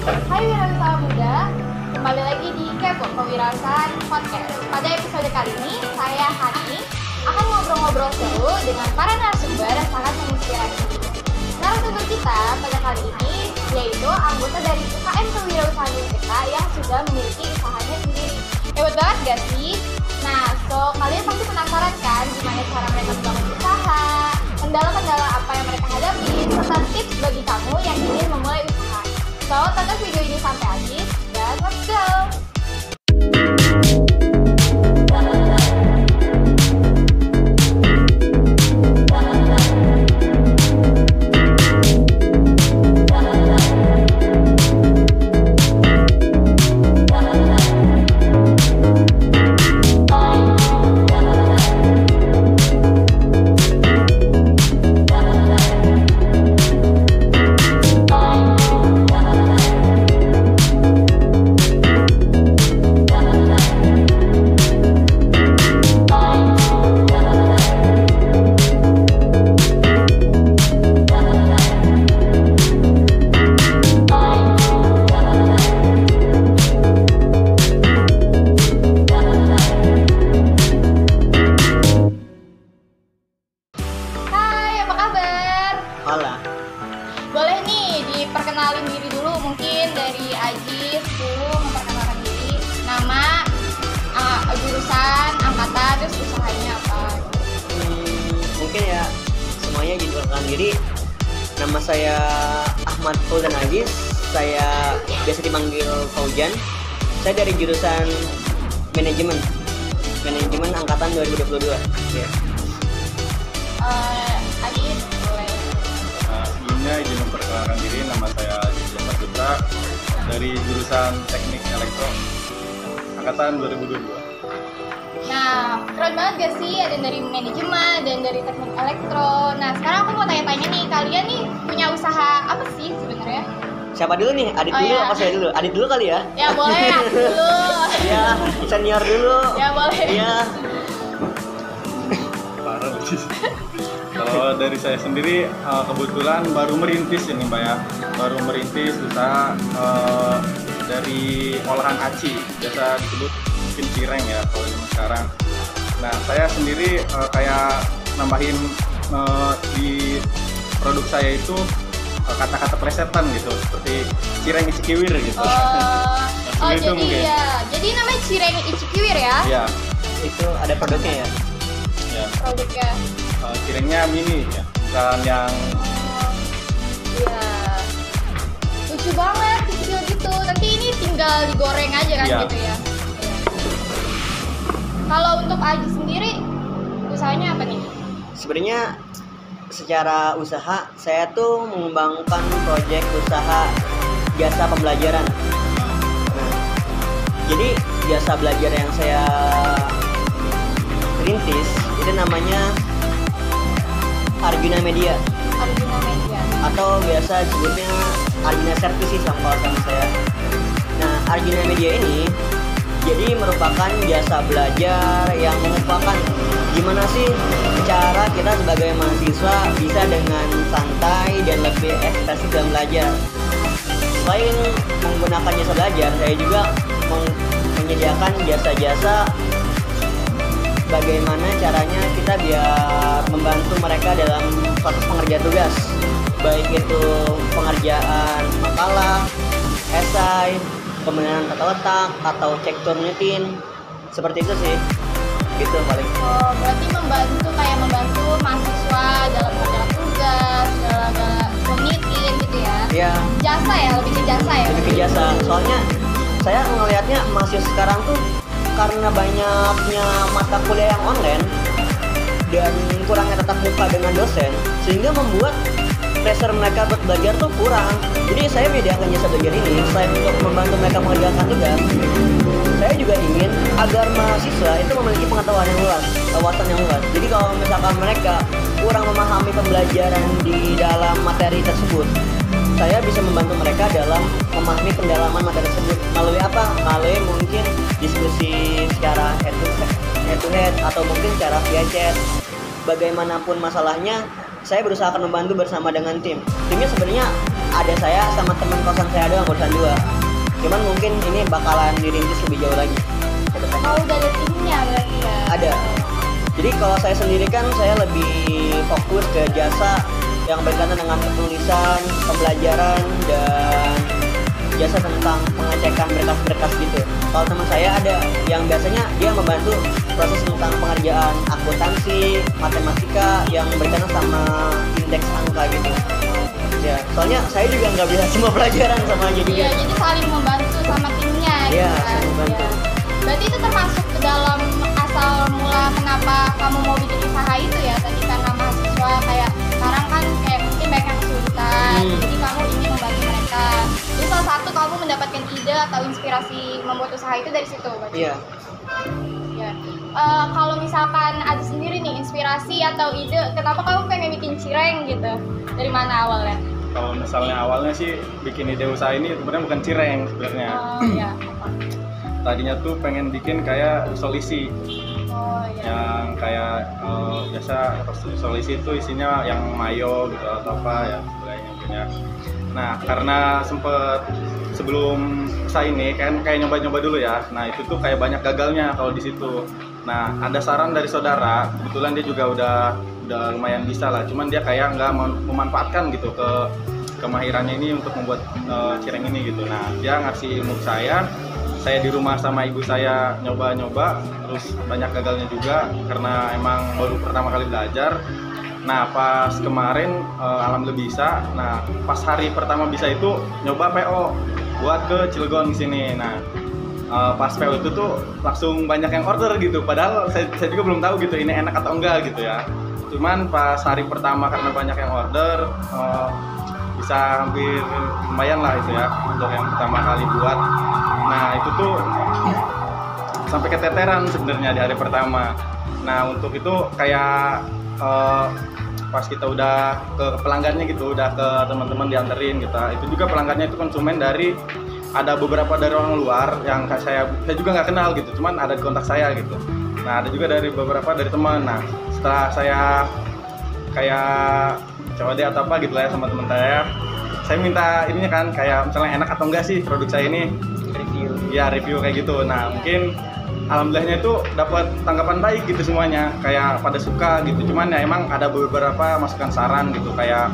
Hai wirausaha muda, kembali lagi di Kepo Kewirausahaan Podcast. Pada episode kali ini, saya Hani akan ngobrol-ngobrol seru dengan para narasumber yang sangat menginspirasi. Narasumber kita pada kali ini yaitu anggota dari UKM Kewirausahaan kita yang sudah memiliki usahanya sendiri. Hebat banget gak sih? Nah, kalian pasti penasaran kan gimana cara mereka membangun usaha, kendala-kendala apa yang mereka hadapi, serta tips bagi kamu yang ingin memulai usaha. Tonton video ini sampai habis dan let's go! Boleh nih diperkenalin diri dulu, mungkin dari Ajis dulu memperkenalkan diri, nama, jurusan, angkatan, terus usahanya apa? Mungkin ya semuanya diperkenalkan diri. Nama saya Ahmad Fauzan Ajis, saya biasa dipanggil Fauzan. Saya dari jurusan manajemen angkatan 2022. Ya. Ajis boleh. Sebelumnya izin memperkenalkan diri, nama saya Jisya Putra dari jurusan Teknik Elektro angkatan 2022. Nah, keren banget gak sih? Ada yang dari manajemen dan dari teknik elektro. Nah, sekarang aku mau tanya-tanya nih, kalian nih punya usaha apa sih sebenarnya? Siapa dulu nih? Adit dulu ya. apa saya dulu? Adit dulu kali ya? Ya boleh, aku dulu. Ya, senior dulu. Ya boleh. Ya. Parah sih. Kalau dari saya sendiri kebetulan baru merintis ini Mbak ya. Baru merintis usaha dari olahan aci, biasa disebut mungkin cireng ya kalau zaman sekarang. Nah, saya sendiri kayak nambahin di produk saya itu kata-kata plesetan gitu, seperti cireng icikiwir gitu. Jadi mungkin. ya. Jadi namanya cireng icikiwir ya? Iya. Itu ada produknya ya? Ya. Produknya. Cirengnya mini ya, bukan yang Iya. Lucu banget, kecil gitu. Nanti ini tinggal digoreng aja kan Iya. gitu ya. Kalau untuk Aji sendiri, usahanya apa nih? Sebenarnya secara usaha saya tuh mengembangkan proyek usaha jasa pembelajaran. Nah, jadi jasa belajar yang saya rintis itu namanya Arjuna Media Arjuna Media. atau biasa disebutnya Arjuna Services sama saya. Nah, Arjuna Media ini jadi merupakan jasa belajar yang mengupakan gimana sih cara kita sebagai mahasiswa bisa dengan santai dan lebih ekspresif dalam belajar. Selain menggunakan jasa belajar, saya juga menyediakan jasa-jasa bagaimana caranya kita biar membantu mereka dalam proses pengerjaan tugas, baik itu pengerjaan makalah, esai, pembenahan tata letak, atau cek turnitin. Seperti itu sih, gitu paling. Oh, berarti membantu mahasiswa dalam mengerjakan tugas, dalam turnitin gitu ya? Ya, Jasa ya, lebih ke jasa ya? lebih ke jasa. Soalnya saya ngelihatnya mahasiswa sekarang tuh karena banyaknya mata kuliah yang online dan kurangnya tatap muka dengan dosen, sehingga membuat pressure mereka buat belajar tuh kurang. Jadi saya menyediakan jasa belajar ini selain untuk membantu mereka mengerjakan tugas, saya juga ingin agar mahasiswa itu memiliki pengetahuan yang luas, wawasan yang luas. Jadi kalau misalkan mereka kurang memahami pembelajaran di dalam materi tersebut, saya bisa membantu mereka dalam memahami pendalaman materi tersebut melalui apa? Melalui mungkin diskusi secara head to head atau mungkin secara via chat. Bagaimanapun masalahnya, saya berusaha akan membantu bersama dengan tim. Timnya sebenarnya ada saya sama teman kosan saya doang, kosan 2. Cuman mungkin ini bakalan dirintis lebih jauh lagi ke depan. Oh, udah ada timnya berarti ya? Ada. Jadi kalau saya sendiri kan saya lebih fokus ke jasa yang berkaitan dengan penulisan, pembelajaran, dan jasa tentang pengecekan berkas-berkas gitu. Kalau teman saya ada yang biasanya dia membantu proses tentang pengerjaan akuntansi, matematika yang berkaitan sama indeks angka gitu. Ya, soalnya saya juga nggak bisa semua pelajaran sama aja juga. Iya, jadi saling membantu sama timnya. Iya, gitu kan? saling membantu. Iya. Berarti itu termasuk ke dalam asal mula kenapa kamu mau bikin usaha itu ya? Tadi karena mahasiswa kayak sekarang kan kayak mungkin banyak yang kesulitan, jadi kamu ingin membantu mereka. Jadi salah satu kamu mendapatkan ide atau inspirasi membuat usaha itu dari situ. Berarti? Iya. Ya. Kalau misalkan ada sendiri nih inspirasi atau ide, kenapa kamu pengen bikin cireng gitu? Dari mana awalnya? Kalau misalnya awalnya sih bikin ide usaha ini sebenarnya bukan cireng sebenarnya. Ya. Tadinya tuh pengen bikin kayak solusi. Oh ya. Yang kayak biasa solusi itu isinya yang mayo gitu atau apa ya sebagainya punya. Nah karena sempet sebelum usaha ini kan kayak nyoba-nyoba dulu ya. Nah itu tuh kayak banyak gagalnya kalau di situ. Nah ada saran dari saudara, kebetulan dia juga udah lumayan bisa lah. Cuman dia kayak nggak memanfaatkan gitu ke kemahirannya ini untuk membuat cireng ini gitu. Nah dia ngasih ilmu ke saya di rumah sama ibu saya nyoba-nyoba, terus banyak gagalnya juga karena emang baru pertama kali belajar. Nah pas kemarin alhamdulillah bisa. Nah pas hari pertama bisa itu nyoba PO buat ke Cilegon sini. Nah pas PO itu tuh langsung banyak yang order gitu. Padahal saya juga belum tahu gitu ini enak atau enggak gitu ya. Cuman pas hari pertama karena banyak yang order bisa hampir lumayan lah itu ya untuk yang pertama kali buat. Nah itu tuh sampai keteteran sebenarnya di hari pertama. Nah untuk itu kayak pas kita udah ke pelanggannya gitu, udah ke teman-teman dianterin kita. Itu juga pelanggannya itu konsumen dari ada beberapa dari orang luar yang saya juga nggak kenal gitu, cuman ada di kontak saya gitu. Nah ada juga dari beberapa dari teman. Nah setelah saya kayak coba deh atau apa gitu lah ya sama teman saya minta ininya kan kayak misalnya enak atau enggak sih produk saya ini, review kayak gitu. Nah mungkin alhamdulillahnya itu dapat tanggapan baik gitu semuanya, kayak pada suka gitu. Cuman ya emang ada beberapa masukan saran gitu kayak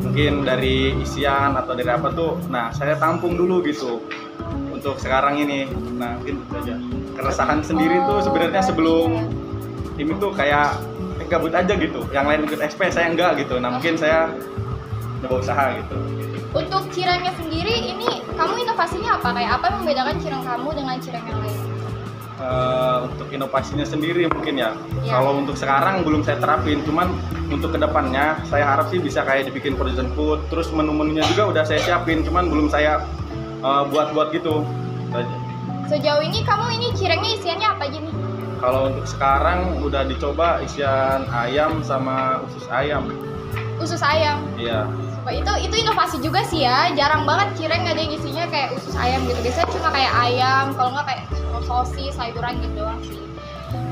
mungkin dari isian atau dari apa tuh. Nah saya tampung dulu gitu untuk sekarang ini. Nah mungkin itu aja keresahan sendiri tuh sebenarnya sebelum ini tuh kayak gabut aja gitu, yang lain ikut SP saya enggak gitu. Nah mungkin saya coba usaha gitu. Untuk cirengnya sendiri ini kamu inovasinya apa? Kayak apa yang membedakan cireng kamu dengan cireng yang lain? Untuk inovasinya sendiri mungkin ya. Kalau untuk sekarang belum saya terapin, cuman untuk kedepannya saya harap sih bisa kayak dibikin frozen food, terus menu-menunya juga udah saya siapin, cuman belum saya buat-buat gitu. Sejauh ini kamu ini cirengnya isiannya apa aja nih? Kalau untuk sekarang udah dicoba isian ayam sama usus ayam. Usus ayam? Iya. Itu inovasi juga sih ya, jarang banget cireng ada yang isinya kayak usus ayam gitu. Biasanya cuma kayak ayam, kalau nggak kayak sosis, sayuran gitu doang sih.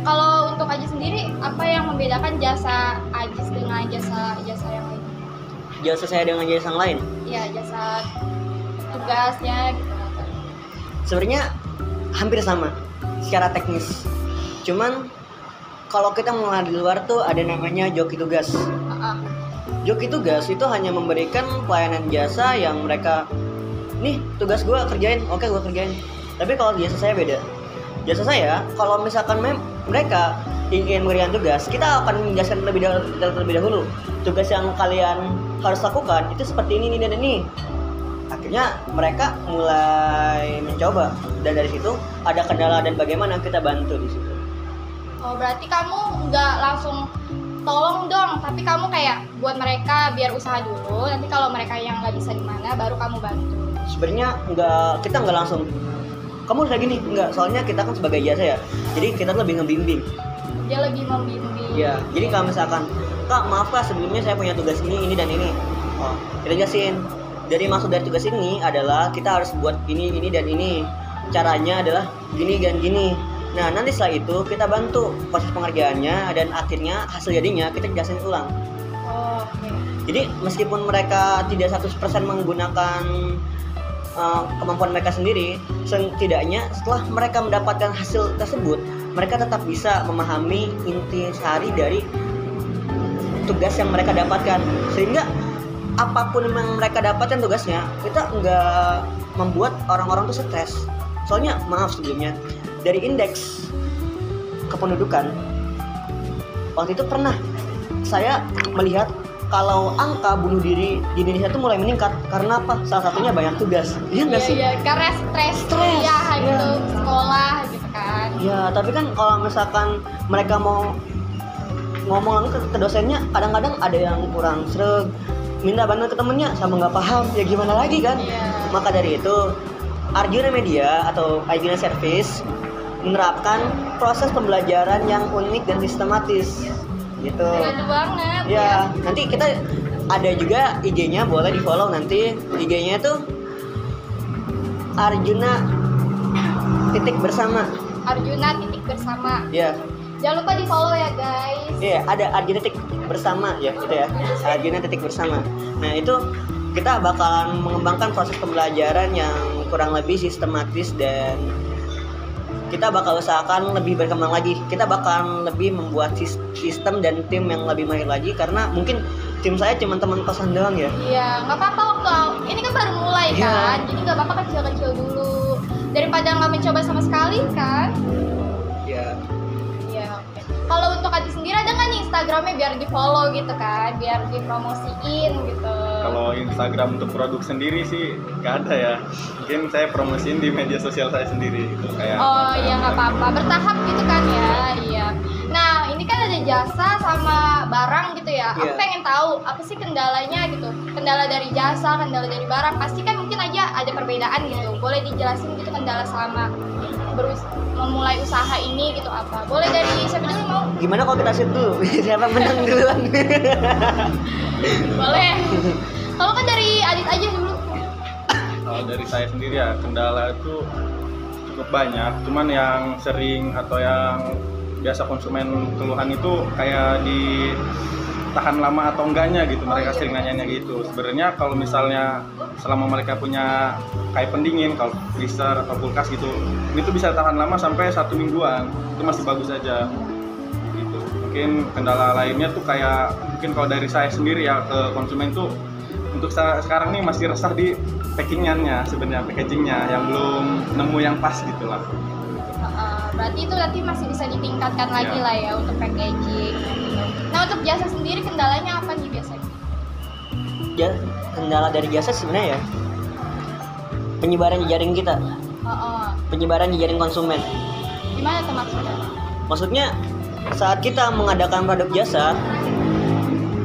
Kalau untuk Ajis sendiri, apa yang membedakan jasa Ajis dengan jasa yang lain? Jasa saya dengan jasa yang lain? Iya, jasa tugasnya gitu. Sebenarnya hampir sama secara teknis. Cuman kalau kita mulai di luar tuh ada namanya joki tugas. Joki tugas itu hanya memberikan pelayanan jasa yang mereka, nih tugas gue kerjain, oke gue kerjain. Tapi kalau jasa saya beda. Jasa saya kalau misalkan mereka ingin memberikan tugas, kita akan menjelaskan terlebih dahulu tugas yang kalian harus lakukan itu seperti ini dan ini. Akhirnya mereka mulai mencoba, dan dari situ ada kendala dan bagaimana kita bantu di situ. Oh berarti kamu nggak langsung tolong dong, tapi kamu kayak buat mereka biar usaha dulu. Nanti kalau mereka yang nggak bisa di mana, baru kamu bantu. Sebenarnya kita nggak langsung kamu udah gini, nggak. Soalnya kita kan sebagai jasa ya, jadi kita lebih ngebimbing. Dia lebih membimbing. Ya, jadi kalau misalkan Kak maaf Kak sebelumnya saya punya tugas ini dan ini, oh kita jelasin. Dari maksud dari tugas ini adalah kita harus buat ini dan ini. Caranya adalah gini dan gini. Nah nanti setelah itu kita bantu proses pengerjaannya dan akhirnya hasil jadinya kita jelasin ulang. Oh, oke. Jadi meskipun mereka tidak 100% menggunakan kemampuan mereka sendiri, setidaknya setelah mereka mendapatkan hasil tersebut, mereka tetap bisa memahami inti sehari dari tugas yang mereka dapatkan, sehingga apapun yang mereka dapatkan tugasnya, kita nggak membuat orang-orang tuh stres. Soalnya maaf sebelumnya, dari indeks kependudukan waktu itu pernah saya melihat kalau angka bunuh diri di Indonesia itu mulai meningkat karena apa? Salah satunya banyak tugas. Iya nggak sih? Iya, karena stres ya gitu, sekolah gitu kan. Ya, tapi kan kalau misalkan mereka mau ngomong ke dosennya, kadang-kadang ada yang kurang sreg, minta bantuan ke temennya sama nggak paham, ya gimana lagi kan? Iya. Maka dari itu Arjuna Media atau Arjuna Service menerapkan proses pembelajaran yang unik dan sistematis gitu. Betul banget. Ya, nanti kita ada juga IG-nya, boleh di follow nanti. IG-nya itu Arjuna titik bersama. Arjuna titik bersama. Ya, Jangan lupa di follow ya guys. iya ada Arjuna titik bersama ya gitu ya. Arjuna titik bersama. Nah itu kita bakalan mengembangkan proses pembelajaran yang kurang lebih sistematis dan kita bakal usahakan lebih berkembang lagi. Kita bakal lebih membuat sistem dan tim yang lebih mahir lagi karena mungkin tim saya cuma teman kosan doang ya. Iya, nggak apa-apa waktu ini kan baru mulai Iya. kan, jadi nggak apa-apa kecil-kecil dulu daripada nggak mencoba sama sekali kan. Ya. Iya. Oke. Kalau untuk Adi sendiri ada nggak nih Instagramnya biar di follow gitu kan, biar dipromosiin gitu. Kalau Instagram untuk produk sendiri sih nggak ada ya. Mungkin saya promosiin di media sosial saya sendiri gitu kayak. Oh iya nggak apa-apa, bertahap gitu kan ya. Iya. Nah ini kan ada jasa sama barang gitu ya. Aku Iya. pengen tahu apa sih kendalanya gitu. Kendala dari jasa, kendala dari barang. Pasti kan mungkin aja ada perbedaan gitu. Boleh dijelasin gitu kendala selama memulai usaha ini gitu apa? Boleh dari siapa dulu mau? Gimana kalau kita shoot dulu? Siapa menang duluan? Boleh. Kalau kan dari Adit aja dulu. Kalau dari saya sendiri ya kendala itu cukup banyak. Cuman yang sering atau yang biasa konsumen keluhan itu kayak di tahan lama atau enggaknya gitu. Mereka sering nanyanya gitu. Sebenarnya kalau misalnya selama mereka punya kayak pendingin, kalau freezer atau kulkas gitu, itu bisa tahan lama sampai 1 mingguan. Itu masih bagus aja. Gitu. Mungkin kendala lainnya tuh kayak mungkin kalau dari saya sendiri ya ke konsumen tuh untuk sekarang nih masih resah di packingannya sebenarnya, packagingnya yang belum nemu yang pas gitu lah. Berarti itu nanti masih bisa ditingkatkan lagi Ya. lah ya untuk packaging. Nah untuk jasa sendiri kendalanya apa nih biasanya? Ya, kendala dari jasa sebenarnya ya penyebaran jejaring kita, penyebaran jejaring konsumen. Gimana tuh maksudnya? Maksudnya saat kita mengadakan produk jasa,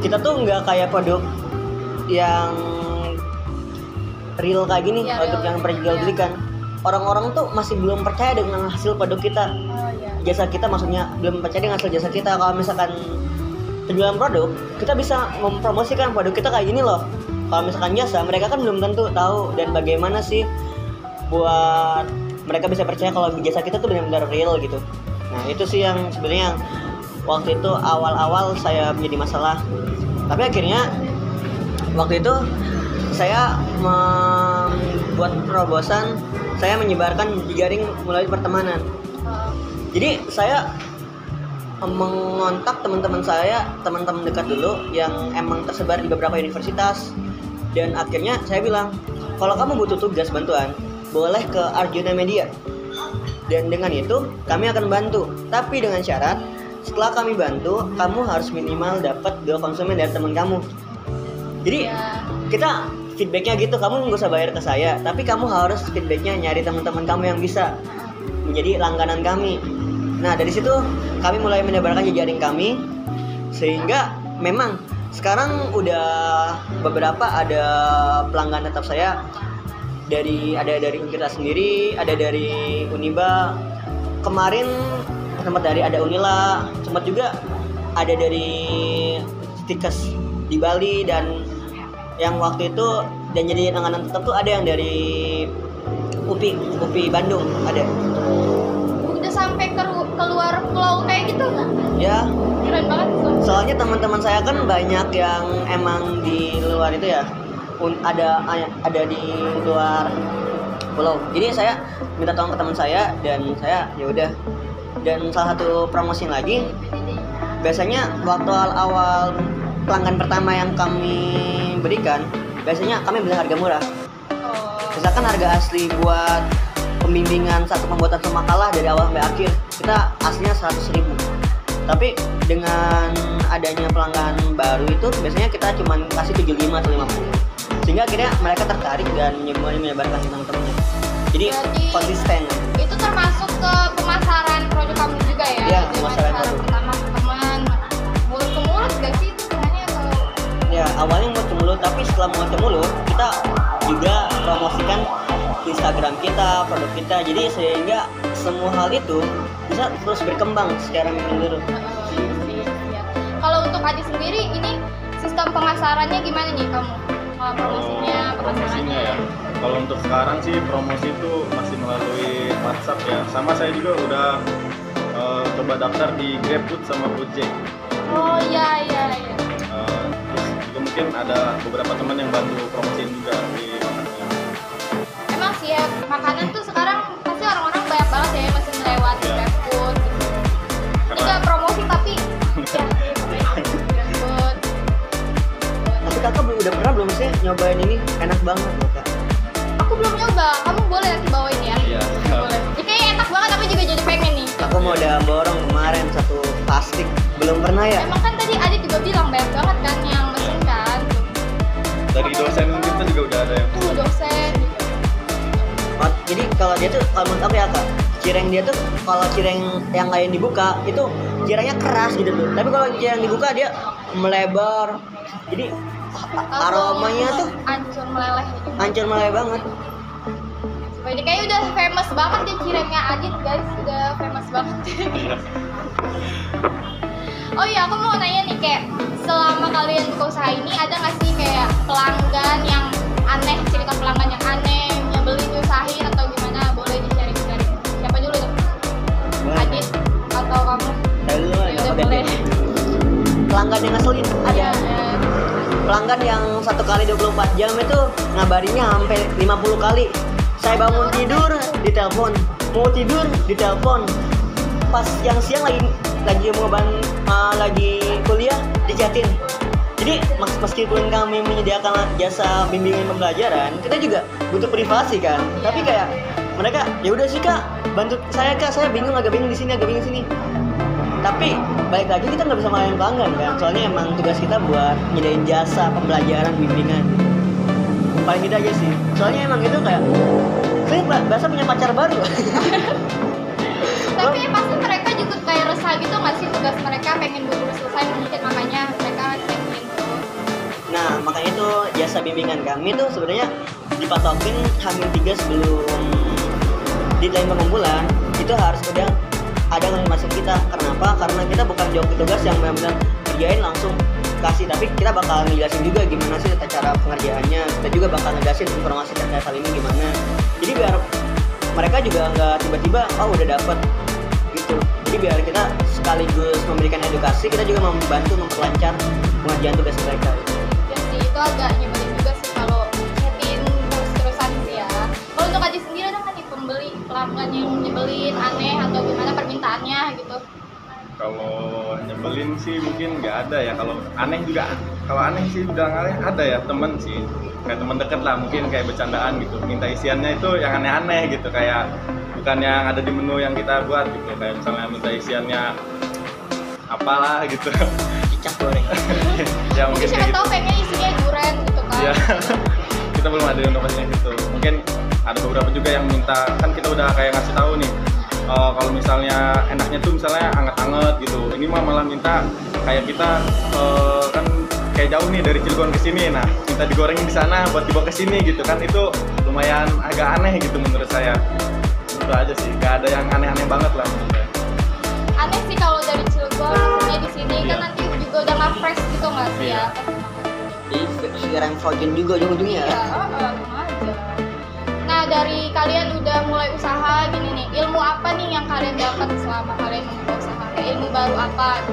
kita tuh nggak kayak produk yang real kayak gini, Iya, produk real. yang perjualbelikan. Orang-orang tuh masih belum percaya dengan hasil produk kita, Oh iya. jasa kita maksudnya belum percaya dengan hasil jasa kita. Kalau misalkan penjualan produk, kita bisa mempromosikan produk kita kayak gini loh. Kalau misalkan jasa, mereka kan belum tentu tahu dan bagaimana sih buat mereka bisa percaya kalau jasa kita tuh benar-benar real gitu. Nah itu sih yang sebenarnya waktu itu awal-awal saya menjadi masalah. Tapi akhirnya waktu itu saya membuat terobosan, saya menyebarkan jejaring melalui pertemanan. Jadi saya mengontak teman-teman saya, teman-teman dekat dulu yang emang tersebar di beberapa universitas. Dan akhirnya saya bilang, kalau kamu butuh tugas bantuan, boleh ke Arjuna Media. Dan dengan itu kami akan bantu. Tapi dengan syarat, setelah kami bantu, kamu harus minimal dapat 2 konsumen dari teman kamu. Jadi Ya. kita feedbacknya gitu, kamu nggak usah bayar ke saya, tapi kamu harus feedbacknya nyari teman-teman kamu yang bisa menjadi langganan kami. Nah dari situ kami mulai menyebarkan jejaring kami, sehingga memang sekarang udah beberapa ada pelanggan tetap saya ada dari Unkirta sendiri, ada dari Uniba, kemarin sempat ada Unila, sempat juga ada dari Stikes di Bali, dan yang waktu itu dan jadi langganan tetap tuh ada yang dari UPI Bandung ada. Udah sampai keluar pulau kayak gitu nggak? Ya, Keren banget tuh. soalnya teman-teman saya kan banyak yang emang di luar itu ya, ada di luar pulau. Jadi saya minta tolong ke teman saya dan saya ya udah. Dan salah satu promosi lagi, biasanya waktu awal pelanggan pertama yang kami berikan, biasanya kami bilang harga murah. Misalkan harga asli buat pembimbingan satu pembuatan satu makalah dari awal sampai akhir, kita aslinya 100.000. Tapi dengan adanya pelanggan baru itu biasanya kita cuma kasih 75 atau 50. Sehingga akhirnya mereka tertarik dan menyebarkan ke teman-temannya. Jadi Berarti konsisten. itu termasuk ke pemasaran produk kamu juga ya? Iya, Dengan pemasaran cara produk. pertama ke teman, mulut ke mulut gak sih itu sebenarnya atau? Ya awalnya mulut ke mulut, tapi setelah mulut ke mulut kita juga promosikan di Instagram kita, produk kita. Jadi sehingga semua hal itu bisa terus berkembang secara menyeluruh. Iya. Kalau untuk Adi sendiri ini sistem pemasarannya gimana nih kamu? Promosinya, Promosinya ya. Kalau untuk sekarang sih promosi itu masih melalui WhatsApp ya. Sama saya juga udah coba daftar di GrabFood sama Gojek. Oh iya. Terus juga mungkin ada beberapa teman yang bantu promosiin juga di makanannya. Emang sih ya, makanan tuh sekarang pasti orang-orang banyak banget ya masih melewati Iya. GrabFood gitu. Ini Karena gak promosi tapi ya, GrabFood. Tapi kakak udah pernah belum sih nyobain ini? Enak banget loh kak. Aku belum nyoba, kamu boleh nanti bawain ya. Iya. Boleh. Ini kayaknya enak banget, aku juga jadi pengen nih. Aku mau udah borong kemarin satu plastik, belum pernah ya. Emang kan tadi Adit juga bilang banyak banget kan yang mesen kan. dari dosen kita juga udah ada yang Tuh dosen gitu. Oh, jadi kalau dia tuh kalau menurut aku ya kak, cireng dia tuh kalau cireng yang lain dibuka itu cirengnya keras gitu tuh. Tapi kalau cireng dibuka dia melebar. Jadi aromanya tuh hancur meleleh gitu. hancur meleleh banget. Ini kayaknya udah famous banget deh cirengnya Adit guys, udah famous banget. Iya. Oh iya, aku mau nanya nih kayak selama kalian buka usaha ini ada nggak sih kayak pelanggan yang aneh, cerita pelanggan yang aneh, yang beli nyusahin atau gimana? Boleh di-sharing-sharing. Siapa dulu tuh? Boleh. Adit atau kamu? Saya dulu Ya ya, udah, aku boleh. ganti. Pelanggan yang ngeselin ada. Iya. Pelanggan yang 1 kali 24 jam itu ngabarinnya sampai 50 kali. Saya bangun tidur ditelepon, mau tidur ditelepon. Pas yang siang lagi mau lagi kuliah dichatin. Jadi meskipun kami menyediakan jasa bimbingan pembelajaran, kita juga butuh privasi kan. Tapi kayak mereka ya udah sih kak, bantu saya kak, saya agak bingung di sini, Tapi balik lagi kita nggak bisa ngelayan pelanggan kan, soalnya emang tugas kita buat nyediain jasa pembelajaran bimbingan gitu. Paling gitu aja sih, soalnya emang itu kayak saya bahasa punya pacar baru. Tapi pasti mereka juga kayak resah gitu nggak sih, tugas mereka pengen buru-buru selesai mungkin, makanya mereka pengen terus. Nah makanya itu jasa bimbingan kami tuh sebenarnya dipatokin H-3 sebelum deadline pengumpulan itu harus udah ada masuk kita. Kenapa? Karena kita bukan jawab tugas yang benar-benar kerjain langsung kasih, tapi kita bakal ngejelasin juga gimana sih cara pengerjaannya. Kita juga bakal ngejelasin informasi terkait hal ini gimana. Jadi biar mereka juga nggak tiba-tiba udah dapet gitu. Jadi biar kita sekaligus memberikan edukasi, kita juga membantu memperlancar pengerjaan tugas mereka. Ya sih, itu agak nyebelin juga sih kalau nyetin terus-terusan sih ya. Kalau untuk Adi sendiri ada nggak nih pembeli pelanggan yang nyebelin, aneh atau gimana permintaannya gitu? Kalau nyebelin sih mungkin nggak ada ya. Kalau aneh juga, kalau aneh sih udah nggak ada ya, temen sih kayak teman deket lah, mungkin kayak bercandaan gitu, minta isiannya itu yang aneh-aneh gitu, kayak bukan yang ada di menu yang kita buat gitu, kayak misalnya minta isiannya apalah gitu. Cicak goreng. Ya Mungkin mungkin siapa kayak tahu gitu. pengen isinya durian gitu kan? Iya. Kita belum ada inovasinya gitu. Mungkin ada beberapa juga yang minta, kan kita udah kayak ngasih tahu nih, kalau misalnya enaknya tuh misalnya anget-anget gitu. Ini mah malah minta kayak kita kan kayak jauh nih dari Cilegon ke sini, nah minta digorengin di sana buat dibawa ke sini gitu kan, itu lumayan agak aneh gitu menurut saya. Itu aja sih, gak ada yang aneh-aneh banget lah menurut saya. Aneh sih kalau dari Cilegon kemudian di sini Iya. kan nanti juga udah nggak fresh gitu nggak sih Iya. ya? Jadi sekarang frozen juga ujung-ujungnya. Iya, sama aja. Nah dari kalian udah mulai usaha gini nih, ilmu apa apa nih yang kalian dapat selama kalian membuka usaha? Kayak ilmu baru apa?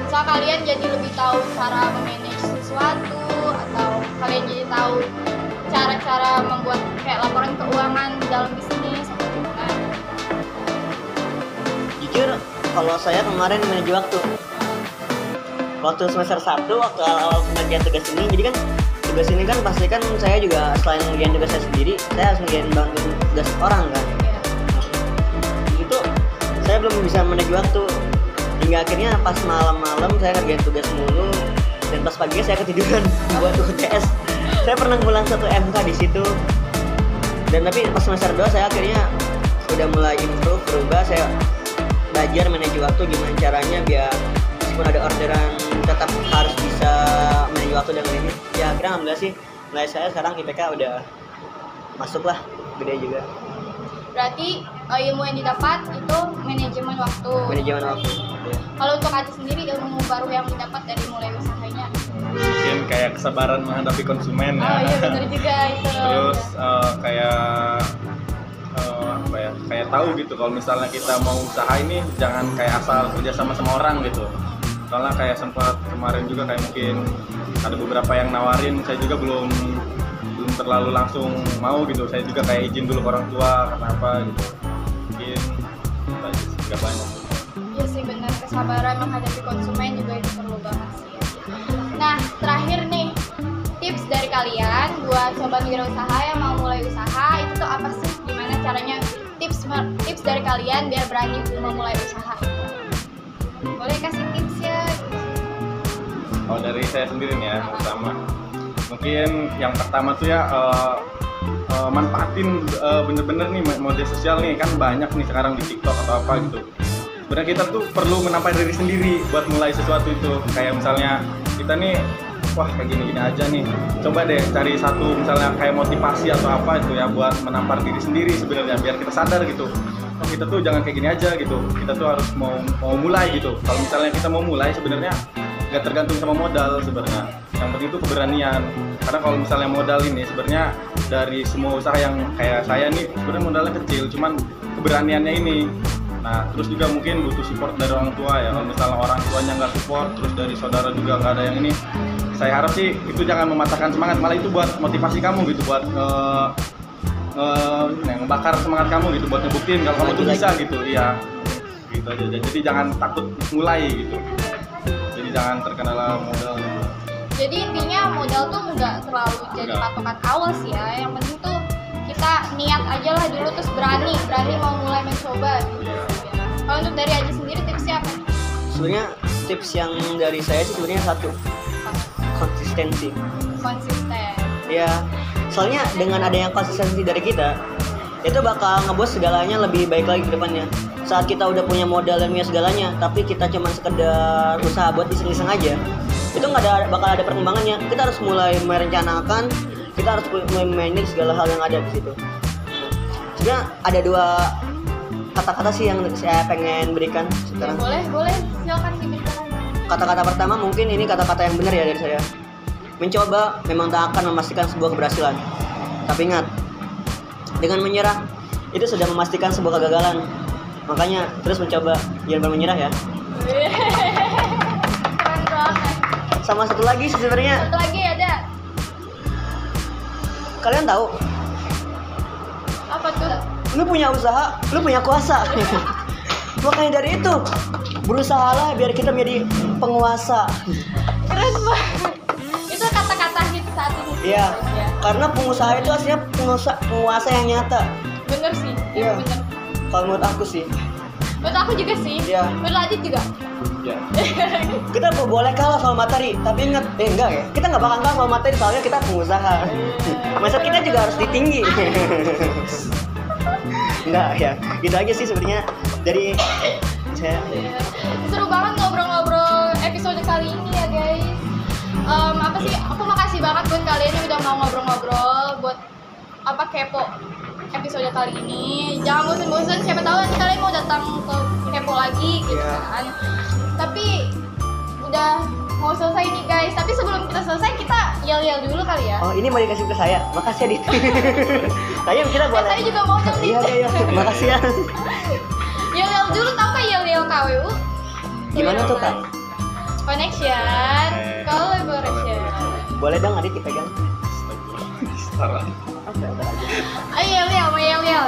Soal kalian jadi lebih tahu cara memanage sesuatu, atau kalian jadi tahu cara-cara membuat kayak laporan keuangan dalam bisnis atau gimana? Jujur, kalau saya kemarin manage waktu semester 1, waktu awal pengerjaan tugas ini, jadi kan tugas ini kan pasti kan saya juga selain ngerjain tugas saya sendiri, saya harus ngerjain bantu tugas orang kan. Itu saya belum bisa manage waktu, hingga akhirnya pas malam-malam saya ngerjain tugas mulu, dan pas paginya saya ketiduran buat UTS. Saya pernah ngulang 1 MK di situ, dan tapi pas semester 2 saya akhirnya udah mulai improve, berubah. Saya belajar manage waktu, gimana caranya biar meskipun ada orderan tetap harus bisa manage waktu dengan ini. Ya akhirnya alhamdulillah sih nilai saya sekarang IPK udah masuk lah, gede juga. Berarti ilmu yang didapat itu manajemen waktu. Manajemen waktu. Kalau untuk Adi sendiri, ilmu baru yang didapat dari mulai usahanya? Mungkin kayak kesabaran menghadapi konsumen ya. Oh iya benar juga itu. Terus kayak tahu gitu kalau misalnya kita mau usaha ini jangan kayak asal kerja sama orang gitu. Soalnya kayak sempat kemarin juga kayak mungkin ada beberapa yang nawarin, saya juga belum terlalu langsung mau gitu. Saya juga kayak izin dulu ke orang tua karena apa gitu. Mungkin nggak banyak. Iya sih benar, kesabaran menghadapi konsumen juga itu perlu banget sih ya. Nah terakhir nih, tips dari kalian buat sobat wirausaha yang mau mulai usaha itu tuh apa sih? Gimana caranya? Tips dari kalian biar berani memulai usaha. Boleh kasih tips ya? Oh dari saya sendiri nih ya, pertama mungkin yang pertama tuh ya manfaatin bener-bener nih media sosial nih, kan banyak nih sekarang di TikTok atau apa gitu. Sebenarnya kita tuh perlu menampar diri sendiri buat mulai sesuatu itu. Kayak misalnya kita nih, wah kayak gini-gini aja nih, coba deh cari satu misalnya kayak motivasi atau apa itu ya buat menampar diri sendiri sebenarnya, biar kita sadar gitu. Oh, kita tuh jangan kayak gini aja gitu, kita tuh harus mau mulai gitu. Kalau misalnya kita mau mulai sebenarnya nggak tergantung sama modal sebenarnya, yang penting itu keberanian. Karena kalau misalnya modal ini sebenarnya dari semua usaha yang kayak saya nih sebenarnya modalnya kecil, cuman keberaniannya ini. Nah terus juga mungkin butuh support dari orang tua ya. Kalau misalnya orang tuanya nggak support, terus dari saudara juga nggak ada yang ini, saya harap sih itu jangan mematahkan semangat, malah itu buat motivasi kamu gitu, buat ngebakar semangat kamu gitu, buat ngebuktiin kalau kamu tuh bisa gitu. Iya gitu aja. Jadi jangan takut mulai gitu, jadi jangan terkendala modal gitu. Jadi intinya modal tuh nggak terlalu jadi patokan awal sih ya. Yang penting tuh kita niat aja lah dulu, terus berani mau mulai mencoba gitu. Kalau untuk dari Aji sendiri tipsnya apa? Sebenarnya tips yang dari saya sih sebenarnya satu, konsistensi. Konsisten. Ya, soalnya dengan adanya konsistensi dari kita, itu bakal ngebuat segalanya lebih baik lagi ke depannya. Saat kita udah punya modal dan punya segalanya, tapi kita cuma sekedar usaha buat iseng-iseng aja, itu bakal ada perkembangannya. Kita harus mulai merencanakan, kita harus mulai manage segala hal yang ada di situ. Sebenarnya ada 2 kata-kata sih yang saya pengen berikan sekarang. Ya, boleh, silakan diberikan. Kata-kata pertama mungkin ini kata-kata yang benar ya dari saya. Mencoba memang tak akan memastikan sebuah keberhasilan, tapi ingat, dengan menyerah itu sudah memastikan sebuah kegagalan. Makanya terus mencoba, jangan pernah menyerah ya. Keren banget. Sama satu lagi sih sebenarnya. Satu lagi ada. Kalian tahu? Apa tuh? Lu punya usaha, lu punya kuasa. Makanya dari itu berusahalah biar kita menjadi penguasa. Keren banget. Itu kata-kata hit saat ini. Iya. Karena pengusaha itu aslinya penguasa yang nyata. Bener sih. Iya. Bener. Kalau menurut aku sih. Menurut aku juga sih. Iya. Menurut Adit juga. Ya. Kita boleh kalah sama materi, tapi ingat, enggak ya. Kita nggak bakal kalah sama materi soalnya kita pengusaha. Masa kita juga harus ditinggi. Enggak ya. Gitu aja sih sebenarnya dari saya. Seru banget ngobrol-ngobrol episode kali ini ya guys. Apa sih? Aku makasih banget buat kalian yang udah mau ngobrol-ngobrol, buat kepo episode kali ini. Jangan bosan-bosan, siapa tahu nanti kalian mau datang ke kepo lagi gitu kan. Tapi udah mau selesai nih guys. Tapi sebelum kita selesai kita yel-yel dulu kali ya. Oh, ini mau dikasih ke saya. Makasih ya, Dit. Kayaknya kita boleh. Saya juga mau dong. Iya. Makasih ya. Yel-yel dulu, tahu kan yel-yel KWU? Gimana tuh, Kak? Connection, collaboration. Boleh dong, Adit dipegang. Setara. Ayo yel-yel.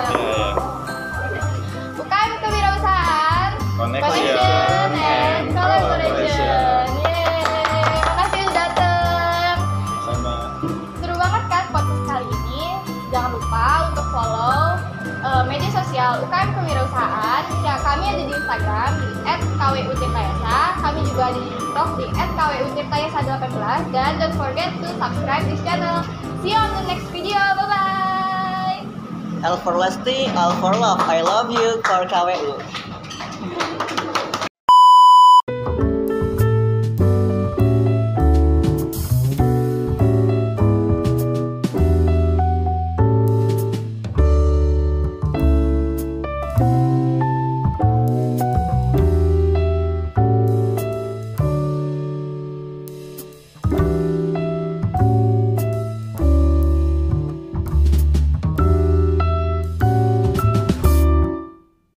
Bukan kewirausahaan, connection and collaboration. Yeay, makasih udah dateng. Sama. Seru banget kan podcast kali ini. Jangan lupa untuk follow media sosial UKM Kewirausahaan. Ya, kami ada di Instagram di @kwutirtayasa. Kami juga ada di TikTok di @kwutirtayasa18 dan don't forget to subscribe this channel. See you on the next video. Bye bye. L for Lesti, L for Love. I love you, for KWU.